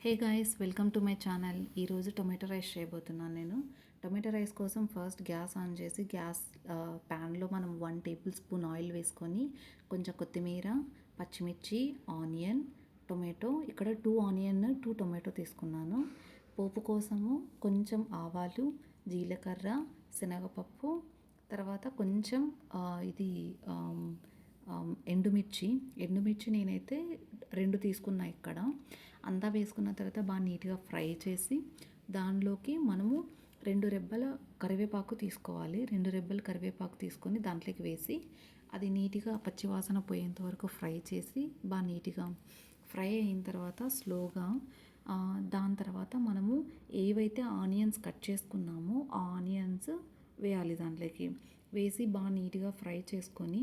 Hey guys, welcome to my channel. ఈరోజు tomato rice చేయబోతున్నాను నేను. టొమాటో రైస్ కోసం ఫస్ట్ గ్యాస్ ఆన్ చేసి ప్యాన్లో మనం 1 టేబుల్ స్పూన్ ఆయిల్ వేసుకొని కొంచెం కొత్తిమీర, పచ్చిమిర్చి, ఆనియన్, టొమాటో, ఇక్కడ 2 ఆనియన్ 2 టొమాటో తీసుకున్నాను. పోపు కోసము కొంచెం ఆవాలు, జీలకర్ర, శనగపప్పు, తర్వాత కొంచెం ఇది ఎండుమిర్చి నేనైతే 2 తీసుకున్నా. ఇక్కడ అంతా వేసుకున్న తర్వాత బాగా నీట్గా ఫ్రై చేసి దానిలోకి మనము 2 రెబ్బల కరివేపాకు తీసుకోవాలి. 2 రెబ్బల కరివేపాకు తీసుకొని దాంట్లోకి వేసి అది నీట్గా పచ్చివాసన పోయేంత వరకు ఫ్రై చేసి బాగా నీట్గా ఫ్రై అయిన తర్వాత స్లోగా దాని తర్వాత మనము ఏవైతే ఆనియన్స్ కట్ చేసుకున్నామో ఆ ఆనియన్స్ వేయాలి. దాంట్లోకి వేసి బాగా నీట్గా ఫ్రై చేసుకొని,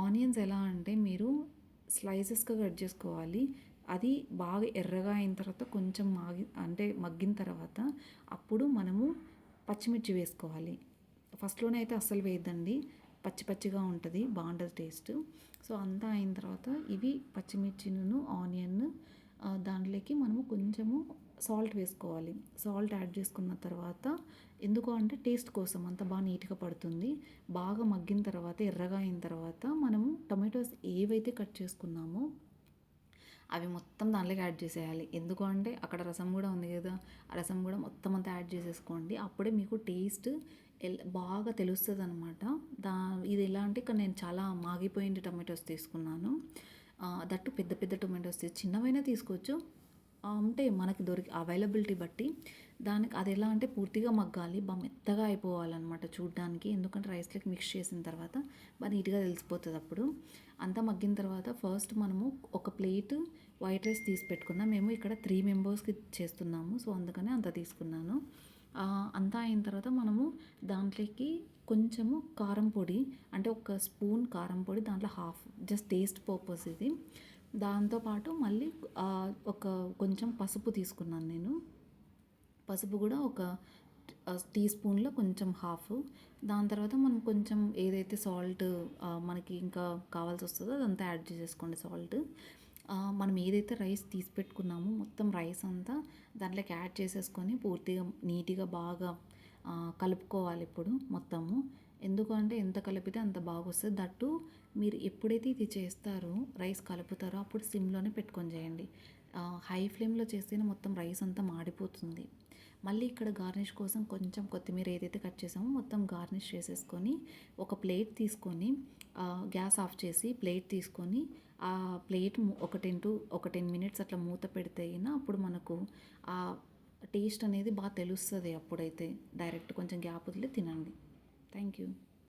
ఆనియన్స్ ఎలా అంటే మీరు స్లైసెస్గా కట్ చేసుకోవాలి. అది బాగా ఎర్రగా అయిన తర్వాత కొంచెం మగ్గిన తర్వాత అప్పుడు మనము పచ్చిమిర్చి వేసుకోవాలి. ఫస్ట్లోనే అయితే అస్సలు వేయద్దండి, పచ్చి పచ్చిగా ఉంటుంది, బాగుంటుంది టేస్ట్. సో అంతా అయిన తర్వాత ఇవి పచ్చిమిర్చిను ఆనియన్ దాంట్లోకి మనము కొంచెము సాల్ట్ వేసుకోవాలి. సాల్ట్ యాడ్ చేసుకున్న తర్వాత ఎందుకు అంటే టేస్ట్ కోసం అంత బాగా నీట్గా పడుతుంది. బాగా మగ్గిన తర్వాత ఎర్రగా అయిన తర్వాత మనము టొమాటోస్ ఏవైతే కట్ చేసుకున్నామో అవి మొత్తం దాంట్లోకి యాడ్ చేసేయాలి. ఎందుకు అంటే అక్కడ రసం కూడా ఉంది కదా, ఆ రసం కూడా మొత్తం అంతా యాడ్ చేసేసుకోండి. అప్పుడే మీకు టేస్ట్ బాగా తెలుస్తుంది అనమాట. ఇది ఎలా అంటే ఇక్కడ నేను చాలా మాగిపోయిన టొమాటోస్ తీసుకున్నాను. దట్టు పెద్ద పెద్ద టొమాటోస్, చిన్నవైనా తీసుకోవచ్చు అంటే మనకి అవైలబిలిటీ బట్టి. దానికి అది ఎలా అంటే పూర్తిగా మగ్గాలి, బాగా మెత్తగా అయిపోవాలన్నమాట చూడడానికి. ఎందుకంటే రైస్లోకి మిక్స్ చేసిన తర్వాత బాగా నీట్గా తెలిసిపోతుంది. అప్పుడు అంతా మగ్గిన తర్వాత ఫస్ట్ మనము ఒక ప్లేట్ వైట్ రైస్ తీసి పెట్టుకుందాం. మేము ఇక్కడ 3 మెంబర్స్కి చేస్తున్నాము, సో అందుకనే అంత తీసుకున్నాను. అంతా అయిన తర్వాత మనము దాంట్లోకి కొంచెము కారం పొడి, అంటే 1 స్పూన్ కారం పొడి, దాంట్లో హాఫ్ జస్ట్ టేస్ట్ పర్పస్ ఇది. దాంతోపాటు మళ్ళీ కొంచెం పసుపు తీసుకున్నాను నేను. పసుపు కూడా ఒక టీ స్పూన్లో కొంచెం హాఫ్. దాని తర్వాత మనం కొంచెం ఏదైతే సాల్ట్ మనకి ఇంకా కావాల్సి వస్తుందో అదంతా యాడ్ చేసేసుకోండి సాల్ట్. మనం ఏదైతే రైస్ తీసి పెట్టుకున్నామో మొత్తం రైస్ అంతా దాంట్లోకి యాడ్ చేసేసుకొని పూర్తిగా నీట్గా బాగా కలుపుకోవాలి ఇప్పుడు మొత్తము. ఎందుకంటే ఎంత కలిపితే అంత బాగా వస్తుంది. దట్టు మీరు ఎప్పుడైతే ఇది చేస్తారో రైస్ కలుపుతారో అప్పుడు సిమ్లోనే పెట్టుకొని చేయండి. హై ఫ్లేమ్లో చేస్తేనే మొత్తం రైస్ అంతా మాడిపోతుంది. మళ్ళీ ఇక్కడ గార్నిష్ కోసం కొంచెం కొత్తిమీర ఏదైతే కట్ చేసామో మొత్తం గార్నిష్ చేసేసుకొని ఒక ప్లేట్ తీసుకొని గ్యాస్ ఆఫ్ చేసి ప్లేట్ తీసుకొని ఆ ప్లేట్ ఒక 10 మినిట్స్ అట్లా మూత పెడితే అయినా అప్పుడు మనకు ఆ టేస్ట్ అనేది బాగా తెలుస్తుంది. అప్పుడైతే డైరెక్ట్ కొంచెం గ్యాప్ వదిలి తినండి. Thank you.